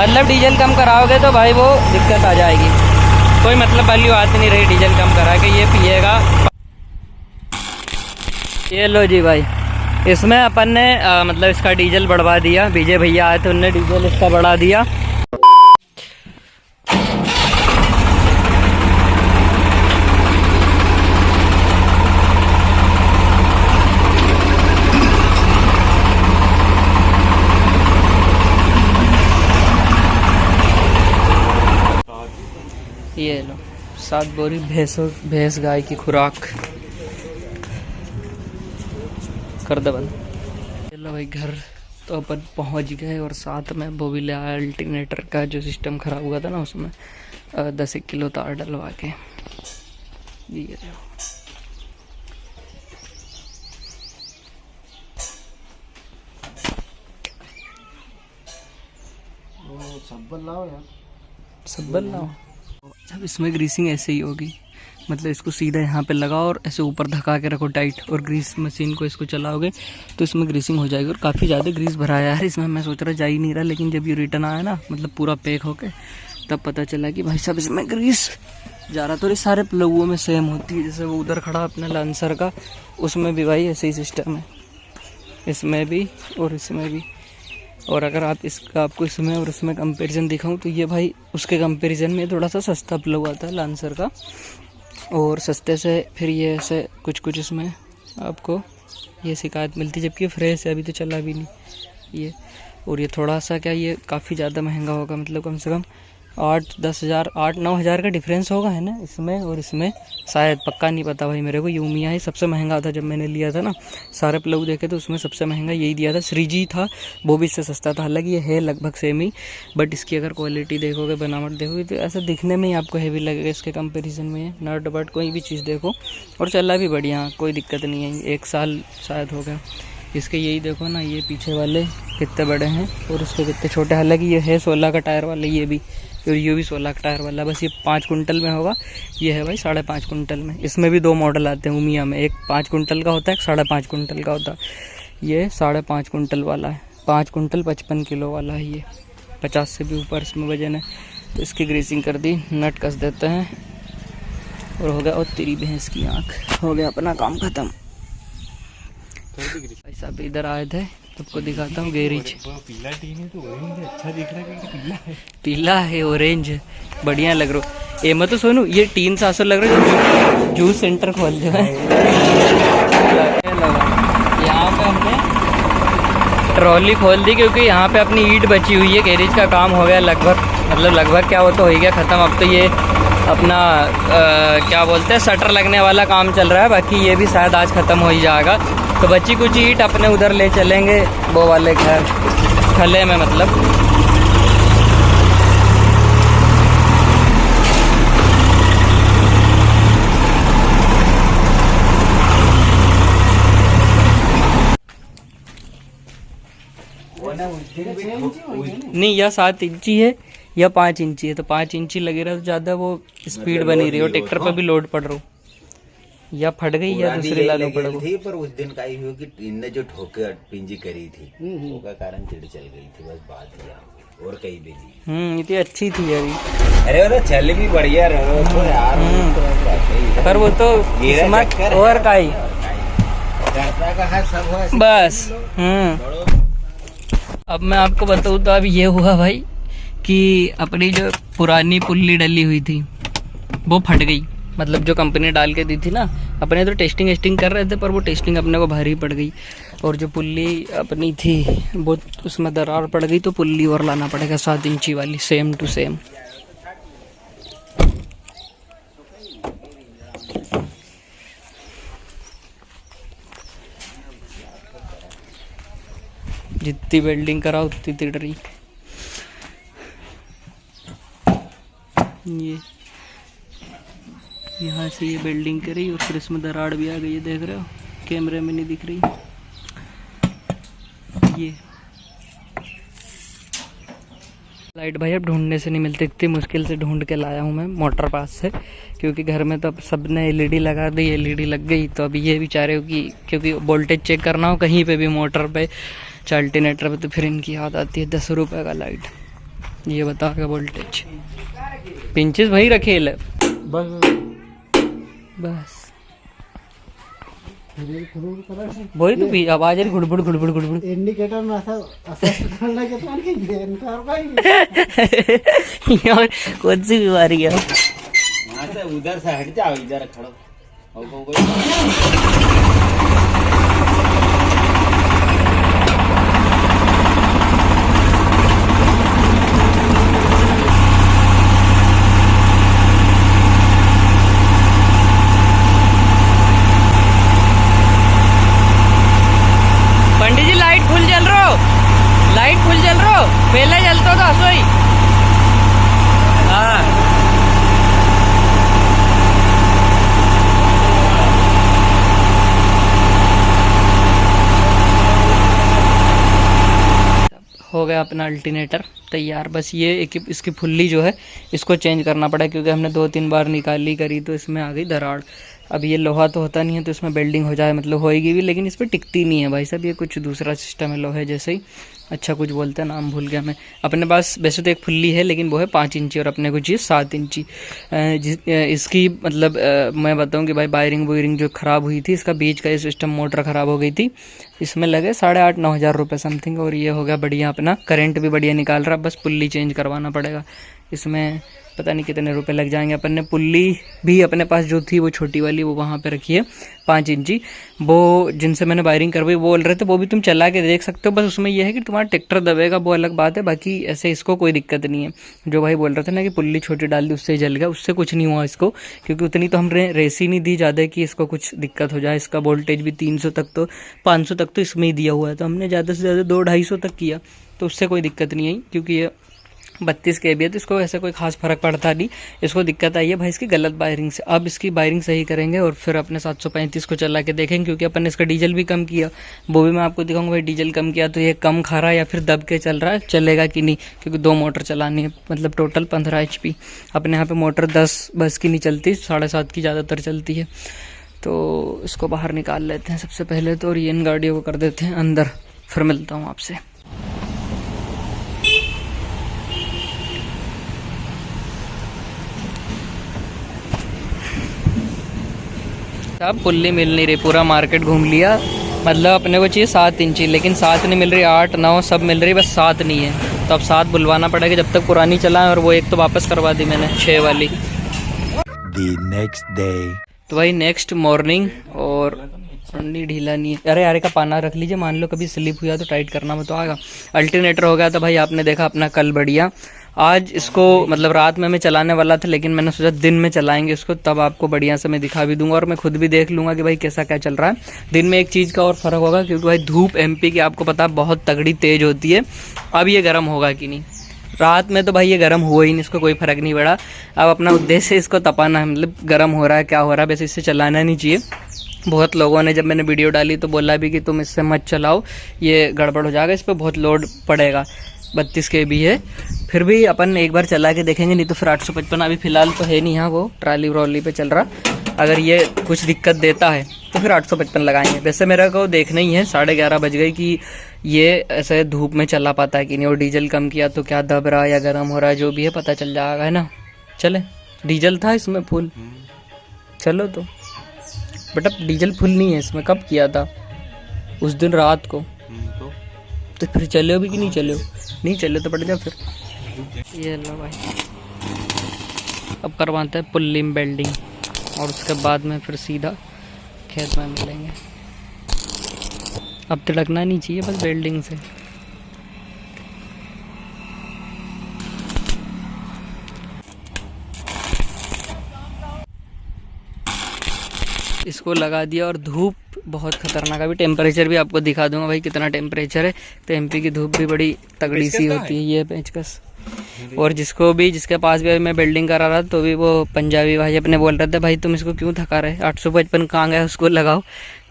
मतलब डीजल कम कराओगे तो भाई वो दिक्कत आ जाएगी। कोई मतलब वाली बात नहीं रही डीजल कम करा के ये पिएगा। ये लो जी भाई, इसमें अपन ने मतलब इसका डीजल बढ़वा दिया। विजय भैया आए थे, उनने डीजल इसका बढ़ा दिया। ये लो 7 बोरी भैंस गाय की खुराक कर दे बंद। चलो भाई घर तो अपन पहुंच गए और साथ में वो भी ले आया अल्टरनेटर का जो सिस्टम खराब हुआ था ना, उसमें 10 किलो तार डलवा के ये सब्बल लाओ यार, सब्बल लाओ। अब इसमें ग्रीसिंग ऐसे ही होगी, मतलब इसको सीधा यहाँ पे लगाओ और ऐसे ऊपर धका के रखो टाइट, और ग्रीस मशीन को इसको चलाओगे तो इसमें ग्रीसिंग हो जाएगी। और काफ़ी ज़्यादा ग्रीस भरा है यार इसमें, मैं सोच रहा जा ही नहीं रहा, लेकिन जब ये रिटर्न आया ना मतलब पूरा पैक होके, तब पता चला कि भाई साहब इसमें ग्रीस जा रहा। तो ये सारे प्लगों में सेम होती है, जैसे वो उधर खड़ा अपना लांसर का, उसमें भी भाई ऐसे ही सिस्टम है, इसमें भी और इसमें भी। और अगर आप इसका आपको इसमें और इसमें कंपैरिजन दिखाऊं तो ये भाई उसके कंपैरिजन में थोड़ा सा सस्ता प्लग आता है लांसर का, और सस्ते से फिर ये ऐसे कुछ इसमें आपको ये शिकायत मिलती है, जबकि फ्रेश है, अभी तो चला भी नहीं ये। और ये थोड़ा सा क्या, ये काफ़ी ज़्यादा महंगा होगा, मतलब कम से कम 8-10 हज़ार 8-9 हज़ार का डिफरेंस होगा है ना इसमें और इसमें, शायद, पक्का नहीं पता भाई मेरे को। यूमिया ही सबसे महंगा था जब मैंने लिया था ना, सारे प्लग देखे तो उसमें सबसे महंगा यही दिया था। श्रीजी था वो भी इससे सस्ता था, हालांकि ये है लगभग सेम ही, बट इसकी अगर क्वालिटी देखोगे, बनावट देखोगे तो ऐसा दिखने में ही आपको हैवी लगेगा इसके कंपेरिजन में। नट बट कोई भी चीज़ देखो, और चला भी बढ़िया, कोई दिक्कत नहीं है। 1 साल शायद हो गया इसके। यही देखो ना, ये पीछे वाले कितने बड़े हैं और उसके कितने छोटे, हालांकि ये है 16 का टायर वाले, ये भी, और ये भी 16 का टायर वाला, बस ये 5 कुंटल में होगा। ये है भाई 5.5 कुंटल में। इसमें भी 2 मॉडल आते हैं उमिया में, एक 5 कुंटल का होता है, एक 5.5 कुंटल का होता है। ये 5.5 कुंटल वाला है, 5 कुंटल 55 किलो वाला है ये, 50 से भी ऊपर इसमें वजन है। तो इसकी ग्रीसिंग कर दी, नट कस देते हैं और हो गया। और तेरी भैंस की आँख, हो गया अपना काम खत्म। भाई साहब इधर आए थे, सबको दिखाता हूँ गैरेज। पीला टीन है तो ऑरेंज अच्छा दिख रहा है, पीला है, पीला है ऑरेंज, बढ़िया लग रहा है। ये मत तो सोनू, ये टीन 700 लग रहा है, जूस सेंटर खोल दे। यहाँ पे हमने ट्रॉली खोल दी क्योंकि यहाँ पे अपनी ईंट बची हुई है। गैरेज का काम हो गया लगभग, मतलब लगभग क्या, वो तो हो ही गया ख़त्म। अब तो ये अपना क्या बोलते हैं, शटर लगने वाला काम चल रहा है, बाकी ये भी शायद आज ख़त्म हो ही जाएगा। तो बची कुछ ईंट अपने उधर ले चलेंगे, वो वाले घर खले में, मतलब नहीं, या 7 इंची है या 5 इंची है, तो 5 इंची लगे रहा तो ज़्यादा वो स्पीड बनी रही, और ट्रैक्टर पर भी लोड पड़ रहा हो, या फट गई या दूसरे लालू पड़ गई। पर उस दिन का ही हुआ कि टीन ने जो ठोकर पिंजी करी थी उसका कारण चिड़ चल गई थी, बस बात किया, और कहीं भी नहीं। इतनी अच्छी थी अभी, अरे वो चल भी बढ़िया रहो तो यार, पर वो तो किस्मत और का ही सब बस। अब मैं आपको बताऊँ तो अब ये हुआ भाई कि अपनी जो पुरानी पुल्ली डली हुई थी वो फट गई, मतलब जो कंपनी डाल के दी थी ना। अपने तो टेस्टिंग कर रहे थे, पर वो टेस्टिंग अपने को भारी पड़ गई, और जो पुल्ली अपनी थी वो उसमें दरार पड़ गई, तो पुल्ली और लाना पड़ेगा 7 इंची वाली, सेम टू सेम। जितनी वेल्डिंग कराओ उतनी तिड़ रही। ये यहाँ से ये वेल्डिंग करी और फिर इसमें दरार भी आ गई है, देख रहे हो, कैमरे में नहीं दिख रही। ये लाइट भाई अब ढूंढने से नहीं मिलती, इतनी मुश्किल से ढूंढ के लाया हूँ मैं मोटर पास से, क्योंकि घर में तो अब सब ने एलईडी लगा दी, एलईडी लग गई। तो अभी ये बेचारे हो कि क्योंकि वोल्टेज चेक करना हो कहीं पे भी, मोटर पे, अल्टरनेटर पे, तो फिर इनकी याद आती है 10 रुपये का लाइट। ये बताएगा वोल्टेज। पिंचेस वही रखे ले बस बस। वही तो भी आवाज आ रही गुड़बुड़ गुड़बुड़ गुड़बुड़। इंडिकेटर में ऐसा करना के तो नहीं गेन कर पाएंगे। यार कौन सी बीमारी है? वहाँ से उधर से हट जाओ, इधर खड़ो। पंडित जी लाइट फुल जल रहा हो, लाइट फुल जल रहा हो, पहले जलता था सोई। हाँ हो गया अपना अल्टरनेटर तैयार। बस ये एक इसकी फुल्ली जो है इसको चेंज करना पड़ा, क्योंकि हमने 2-3 बार निकाली करी तो इसमें आ गई दरार। अब ये लोहा तो होता नहीं है तो इसमें वेल्डिंग हो जाए, मतलब होएगी भी, लेकिन इस पर टिकती नहीं है भाई साहब। ये कुछ दूसरा सिस्टम है लोहे जैसे ही, अच्छा कुछ बोलते हैं, नाम भूल गया मैं। अपने पास वैसे तो एक फुल्ली है लेकिन वो है 5 इंची और अपने को चाहिए 7 इंची। इसकी मतलब मैं बताऊं कि भाई वायरिंग जो ख़राब हुई थी, इसका बीच का ये सिस्टम मोटर ख़राब हो गई थी, इसमें लगे 8,500-9 हज़ार रुपये समथिंग। और ये हो गया बढ़िया, अपना करंट भी बढ़िया निकाल रहा, बस पुल्ली चेंज करवाना पड़ेगा। इसमें पता नहीं कितने रुपए लग जाएंगे। अपन ने पुल्ली भी अपने पास जो थी वो छोटी वाली वो वहाँ पे रखी है 5 इंची, वो जिनसे मैंने वायरिंग करवाई वो बोल रहे थे वो भी तुम चला के देख सकते हो। बस उसमें यह है कि तुम्हारा ट्रैक्टर दबेगा, वो अलग बात है, बाकी ऐसे इसको कोई दिक्कत नहीं है। जो भाई बोल रहे थे ना कि पुल्ली छोटी डाल दी उससे जल गया, उससे कुछ नहीं हुआ इसको, क्योंकि उतनी तो हमने रेस ही नहीं दी ज़्यादा कि इसको कुछ दिक्कत हो जाए। इसका वोल्टेज भी 300 तक तो 500 तक तो इसमें ही दिया हुआ है, तो हमने ज़्यादा से ज़्यादा 200-250 तक किया, तो उससे कोई दिक्कत नहीं आई, क्योंकि ये 32 kV है तो इसको ऐसे कोई खास फर्क पड़ता नहीं। इसको दिक्कत आई है भाई इसकी गलत वायरिंग से। अब इसकी वायरिंग सही करेंगे और फिर अपने 735 को चला के देखेंगे, क्योंकि अपन ने इसका डीजल भी कम किया, वो भी मैं आपको दिखाऊंगा। भाई डीजल कम किया तो ये कम खा रहा है या फिर दब के चल रहा है, चलेगा कि नहीं, क्योंकि 2 मोटर चलानी है, मतलब टोटल 15 HP। अपने यहाँ पर मोटर 10 बस की नहीं चलती, 7.5 की ज़्यादातर चलती है। तो इसको बाहर निकाल लेते हैं सबसे पहले तो, और ये इन गाड़ियों को कर देते हैं अंदर, फिर मिलता हूँ आपसे। साहब पुल्ली मिल नहीं रही, पूरा मार्केट घूम लिया, मतलब अपने को चाहिए 7 इंची, लेकिन 7 नहीं मिल रही, 8, 9 सब मिल रही, बस 7 नहीं है। तो अब 7 बुलवाना पड़ेगा, जब तक पुरानी चला है, और वो एक तो वापस करवा दी मैंने 6 वाली। The next day. तो भाई नेक्स्ट मॉर्निंग, और नहीं ढीला नहीं है, अरे यार का पाना रख लीजिए, मान लो कभी स्लिप हुआ तो टाइट करना में तो आएगा। अल्टरनेटर हो गया था भाई, आपने देखा अपना कल बढ़िया। आज इसको मतलब रात में मैं चलाने वाला था, लेकिन मैंने सोचा दिन में चलाएंगे इसको, तब आपको बढ़िया से मैं दिखा भी दूंगा और मैं खुद भी देख लूंगा कि भाई कैसा क्या चल रहा है। दिन में एक चीज़ का और फ़र्क होगा, क्योंकि भाई धूप MP की आपको पता है बहुत तगड़ी तेज़ होती है। अब ये गर्म होगा कि नहीं, रात में तो भाई ये गर्म हुआ ही नहीं, इसको कोई फ़र्क नहीं पड़ा। अब अपना उद्देश्य इसको तपाना है, मतलब गर्म हो रहा है क्या हो रहा है, वैसे इससे चलाना नहीं चाहिए। बहुत लोगों ने जब मैंने वीडियो डाली तो बोला भी कि तुम इससे मत चलाओ, ये गड़बड़ हो जाएगा, इस पर बहुत लोड पड़ेगा, 32 kV है। फिर भी अपन एक बार चला के देखेंगे, नहीं तो फिर 855 अभी फ़िलहाल तो है नहीं यहाँ, वो ट्राली पे चल रहा। अगर ये कुछ दिक्कत देता है तो फिर 855 लगाएंगे। वैसे मेरा को देखना ही है, 11:30 बज गई कि ये ऐसे धूप में चला पाता है कि नहीं, और डीजल कम किया तो क्या दब रहा है या गर्म हो रहा है, जो भी है पता चल जाएगा, है ना। चले, डीजल था इसमें फुल, चलो तो बट अब डीजल फुल नहीं है इसमें, कब किया था उस दिन रात को, तो फिर चले भी कि नहीं चले, नहीं चले तो पड़ जाओ फिर। ये लो भाई, अब करवाते हैं पुल्ली में बेल्डिंग, और उसके बाद में फिर सीधा खेत में मिलेंगे। अब तिड़कना नहीं चाहिए बस बेल्डिंग से। इसको लगा दिया, और धूप बहुत खतरनाक, अभी टेम्परेचर भी आपको दिखा दूंगा भाई कितना टेम्परेचर है। तो MP की धूप भी बड़ी तगड़ी सी होती है। ये पेचकस, और जिसके पास भी मैं बिल्डिंग करा रहा तो भी वो पंजाबी भाई अपने बोल रहे थे भाई तुम इसको क्यों थका रहे, 855 कहाँ गया उसको लगाओ।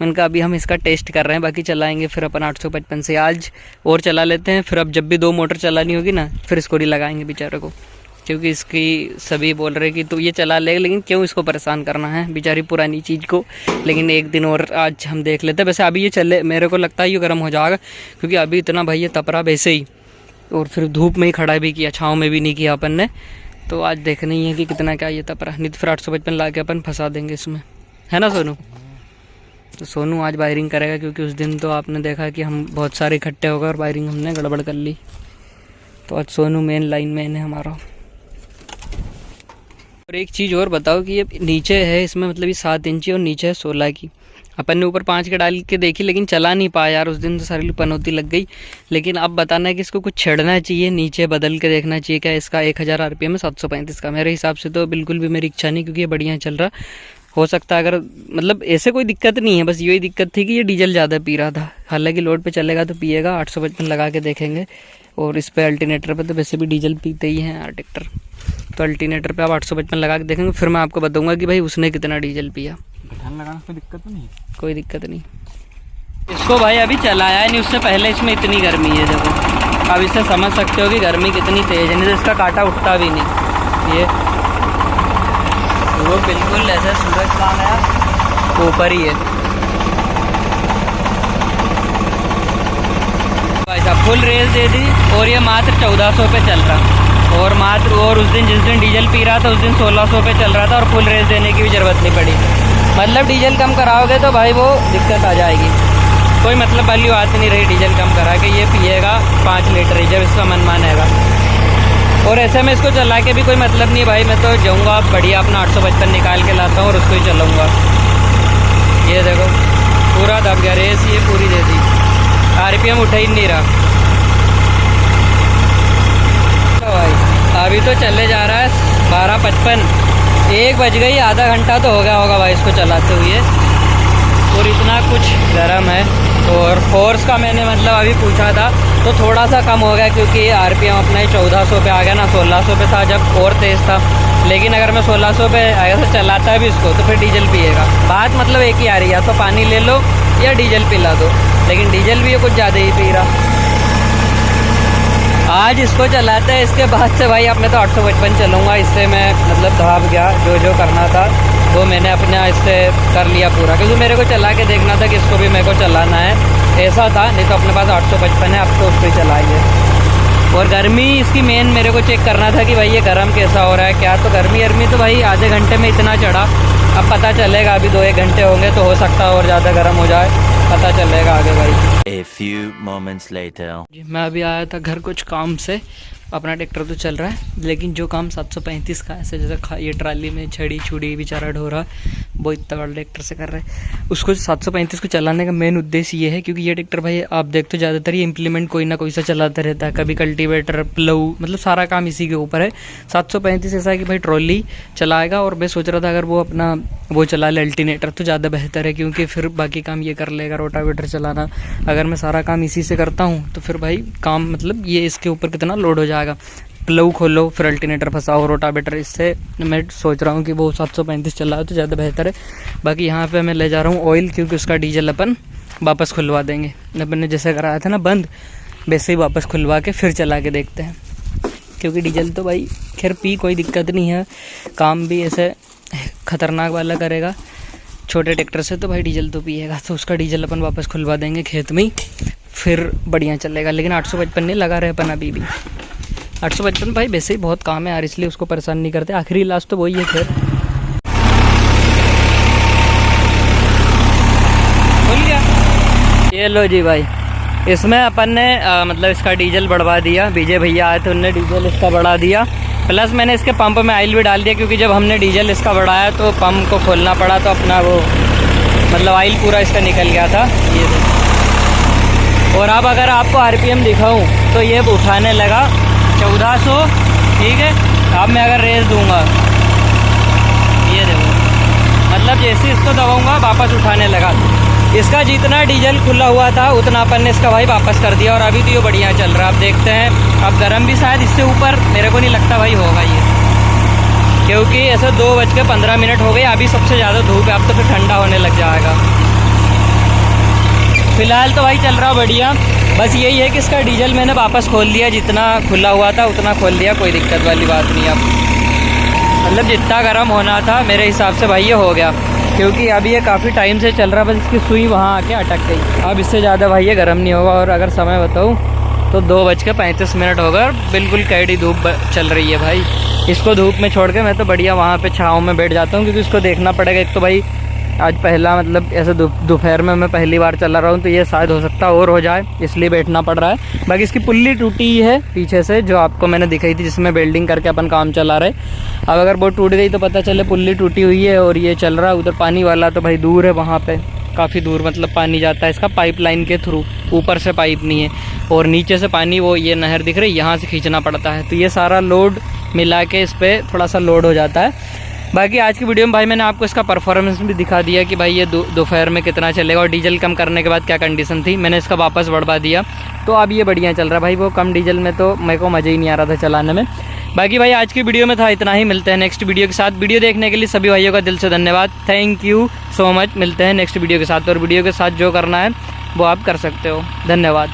मैंने कहा अभी हम इसका टेस्ट कर रहे हैं, बाकी चलाएंगे फिर अपन 855 से आज और चला लेते हैं, फिर अब जब भी 2 मोटर चलानी होगी ना फिर इसको नहीं लगाएंगे बेचारे को, क्योंकि इसकी सभी बोल रहे कि तो ये चला लेगा, लेकिन क्यों इसको परेशान करना है बेचारी पुरानी चीज़ को। लेकिन एक दिन और आज हम देख लेते हैं। वैसे अभी ये चले, मेरे को लगता है ये गर्म हो जाएगा, क्योंकि अभी इतना भाई ये तपरा वैसे ही और फिर धूप में ही खड़ा भी किया, छाँव में भी नहीं किया अपन ने। तो आज देखना ही है कि कितना क्या ये तप रहा, नहीं तो फिर 855 ला के अपन फंसा देंगे इसमें, है ना सोनू? तो सोनू आज वायरिंग करेगा, क्योंकि उस दिन तो आपने देखा कि हम बहुत सारे इकट्ठे हो गए और वायरिंग हमने गड़बड़ कर ली। तो आज सोनू मेन लाइन में है हमारा। और एक चीज़ और बताओ कि ये नीचे है इसमें मतलब ये 7 इंची और नीचे है 16 की। अपन ने ऊपर 5 के डाल के देखी लेकिन चला नहीं पाया यार, उस दिन तो सारी पनौती लग गई। लेकिन अब बताना है कि इसको कुछ छेड़ना चाहिए, नीचे बदल के देखना चाहिए क्या इसका 1000 RPM है 735 का। मेरे हिसाब से तो बिल्कुल भी मेरी इच्छा नहीं, क्योंकि ये बढ़िया चल रहा। हो सकता है अगर मतलब ऐसे कोई दिक्कत नहीं है, बस यही दिक्कत थी कि ये डीजल ज़्यादा पी रहा था। हालांकि लोड पे चलेगा तो पिएगा, 855 लगा के देखेंगे। और इस पे अल्टरनेटर पे तो वैसे भी डीजल पीते ही हैं यार ट्रैक्टर, तो अल्टरनेटर पे आप 855 लगा के देखेंगे, फिर मैं आपको बताऊंगा कि भाई उसने कितना डीजल पिया। लगाना कोई दिक्कत तो नहीं? कोई दिक्कत नहीं। इसको भाई अभी चलाया नहीं, उससे पहले इसमें इतनी गर्मी है। देखो अब इससे समझ सकते हो कि गर्मी कितनी तेज़ है, नहीं तो इसका कांटा उठता भी नहीं। ये वो बिल्कुल ऐसा सूरज कहाँ गया, ऊपर ही है भाई साहब। फुल रेस दे दी और ये मात्र 1400 पे चल रहा। और उस दिन जिस दिन डीजल पी रहा था उस दिन 1600 पे चल रहा था, और फुल रेस देने की भी ज़रूरत नहीं पड़ी। मतलब डीजल कम कराओगे तो भाई वो दिक्कत आ जाएगी। कोई मतलब वाली बात नहीं रही डीजल कम करा के, ये पिएगा 5 लीटर ही जब इसका मन मानेगा। और ऐसे में इसको चला के भी कोई मतलब नहीं भाई, मैं तो जाऊँगा बढ़िया अपना 855 निकाल के लाता हूँ और उसको ही चलाऊँगा। ये देखो पूरा दब गया, रेस ये पूरी दे दी, RPM उठा ही नहीं रहा। तो भाई अभी तो चले जा रहा है 12:55, 1 बज गई, आधा घंटा तो हो गया होगा भाई इसको चलाते हुए। और इतना कुछ गर्म है। और फोर्स का मैंने मतलब अभी पूछा था तो थोड़ा सा कम हो गया, क्योंकि RPM अपना ही 1400 पे आ गया ना, 1600 पे था जब और तेज़ था। लेकिन अगर मैं 1600 पे ऐसा चलाता है भी इसको तो फिर डीजल पिएगा। बात मतलब एक ही आ रही है, या तो पानी ले लो या डीजल पिला दो, लेकिन डीजल भी ये कुछ ज़्यादा ही पी रहा। आज इसको चलाते हैं, इसके बाद से भाई अब मैं तो 855 चलूँगा। इससे मैं मतलब धाप गया, जो करना था वो मैंने अपना इससे कर लिया पूरा, क्योंकि मेरे को चला के देखना था कि इसको भी मेरे को चलाना है, ऐसा था। नहीं तो अपने पास 855 है, अब तो उस पर चलाएंगे। और गर्मी इसकी मेन मेरे को चेक करना था कि भाई ये गर्म कैसा हो रहा है क्या। तो गर्मी तो भाई आधे घंटे में इतना चढ़ा, अब पता चलेगा। अभी 2-1 घंटे होंगे तो हो सकता है और ज़्यादा गर्म हो जाए, पता चलेगा आगे भाई। A few moments later. मैं अभी आया था घर कुछ काम से। अपना ट्रैक्टर तो चल रहा है, लेकिन जो काम 735 का ऐसे जैसे ये ट्राली में छड़ी छुड़ी बेचारा ढो रहा वो इतना बड़ा ट्रैक्टर से कर रहा है। उसको 735 को चलाने का मेन उद्देश्य ये है, क्योंकि ये ट्रैक्टर भाई आप देखते हो ज़्यादातर ये इम्प्लीमेंट कोई ना कोई सा चलाता रहता है, कभी कल्टीवेटर, प्लऊ, मतलब सारा काम इसी के ऊपर है। 735 ऐसा है कि भाई ट्रॉली चलाएगा। और मैं सोच रहा था अगर वो अपना वो चला ले अल्टरनेटर तो ज़्यादा बेहतर है, क्योंकि फिर बाकी काम ये कर लेगा, रोटावेटर चलाना। अगर मैं सारा काम इसी से करता हूँ तो फिर भाई काम मतलब ये इसके ऊपर कितना लोड हो जाएगा। प्लऊ खोलो फिर अल्टरनेटर फंसाओ रोटावेटर, इससे मैं सोच रहा हूँ कि वो 735 चलाओ तो ज़्यादा बेहतर है। बाकी यहाँ पे मैं ले जा रहा हूँ ऑयल, क्योंकि उसका डीजल अपन वापस खुलवा देंगे। अपन ने जैसे कराया था ना बंद, वैसे ही वापस खुलवा के फिर चला के देखते हैं। क्योंकि डीजल तो भाई खैर पी कोई दिक्कत नहीं है, काम भी ऐसे ख़तरनाक वाला करेगा छोटे ट्रैक्टर से, तो भाई डीजल तो पिएगा। तो उसका डीजल अपन वापस खुलवा देंगे खेत में ही, फिर बढ़िया चलेगा। लेकिन 855 नहीं लगा रहे अपन अभी भी। 855 भाई वैसे ही बहुत काम है यार, इसलिए उसको परेशान नहीं करते। आखिरी इलाज तो वही है। खैर खुल गया। ये लो जी भाई, इसमें अपन ने मतलब इसका डीजल बढ़वा दिया। विजय भैया आए थे, उनने डीजल इसका बढ़ा दिया। प्लस मैंने इसके पंप में ऑयल भी डाल दिया, क्योंकि जब हमने डीजल इसका बढ़ाया तो पंप को खोलना पड़ा, तो अपना वो मतलब ऑयल पूरा इसका निकल गया था। ये और अब अगर आपको RPM दिखाऊं तो ये उठाने लगा 1400, ठीक है। अब मैं अगर रेस दूंगा, ये देखो मतलब जैसे इसको दबाऊंगा वापस उठाने लगा। इसका जितना डीजल खुला हुआ था उतना अपन ने इसका भाई वापस कर दिया। और अभी तो ये बढ़िया चल रहा है। अब देखते हैं, अब गर्म भी शायद इससे ऊपर मेरे को नहीं लगता भाई होगा ये, क्योंकि ऐसे 2:15 हो गए। अभी सबसे ज़्यादा धूप है, अब तो फिर ठंडा होने लग जाएगा। फिलहाल तो भाई चल रहा बढ़िया। बस यही है कि इसका डीजल मैंने वापस खोल दिया, जितना खुला हुआ था उतना खोल दिया, कोई दिक्कत वाली बात नहीं। अब मतलब जितना गर्म होना था मेरे हिसाब से भाई ये हो गया, क्योंकि अभी ये काफ़ी टाइम से चल रहा है। बस इसकी सुई वहाँ आके अटक गई। अब इससे ज़्यादा भाई ये गर्म नहीं होगा। और अगर समय बताऊँ तो 2:35 हो गए और बिल्कुल कैडी धूप चल रही है भाई। इसको धूप में छोड़ के मैं तो बढ़िया वहाँ पे छाँव में बैठ जाता हूँ, क्योंकि इसको देखना पड़ेगा। एक तो भाई आज पहला मतलब ऐसे दोपहर में मैं पहली बार चला रहा हूँ, तो ये शायद हो सकता और हो जाए, इसलिए बैठना पड़ रहा है। बाकी इसकी पुल्ली टूटी है पीछे से, जो आपको मैंने दिखाई थी, जिसमें वेल्डिंग करके अपन काम चला रहे। अब अगर वो टूट गई तो पता चले पुल्ली टूटी हुई है और ये चल रहा है। उधर पानी वाला तो भाई दूर है, वहाँ पे काफ़ी दूर मतलब पानी जाता है इसका पाइपलाइन के थ्रू, ऊपर से पाइप नहीं है, और नीचे से पानी वो ये नहर दिख रही है यहाँ से खींचना पड़ता है। तो ये सारा लोड मिला के इस पर थोड़ा सा लोड हो जाता है। बाकी आज की वीडियो में भाई मैंने आपको इसका परफॉर्मेंस भी दिखा दिया कि भाई ये दोपहर में कितना चलेगा और डीजल कम करने के बाद क्या कंडीशन थी। मैंने इसका वापस बढ़वा दिया, तो अब ये बढ़िया चल रहा है भाई। वो कम डीजल में तो मेरे को मज़ा ही नहीं आ रहा था चलाने में। बाकी भाई आज की वीडियो में था इतना ही। मिलते हैं नेक्स्ट वीडियो के साथ। वीडियो देखने के लिए सभी भाइयों का दिल से धन्यवाद। Thank you so much. मिलते हैं नेक्स्ट वीडियो के साथ, और वीडियो के साथ जो करना है वो आप कर सकते हो। धन्यवाद।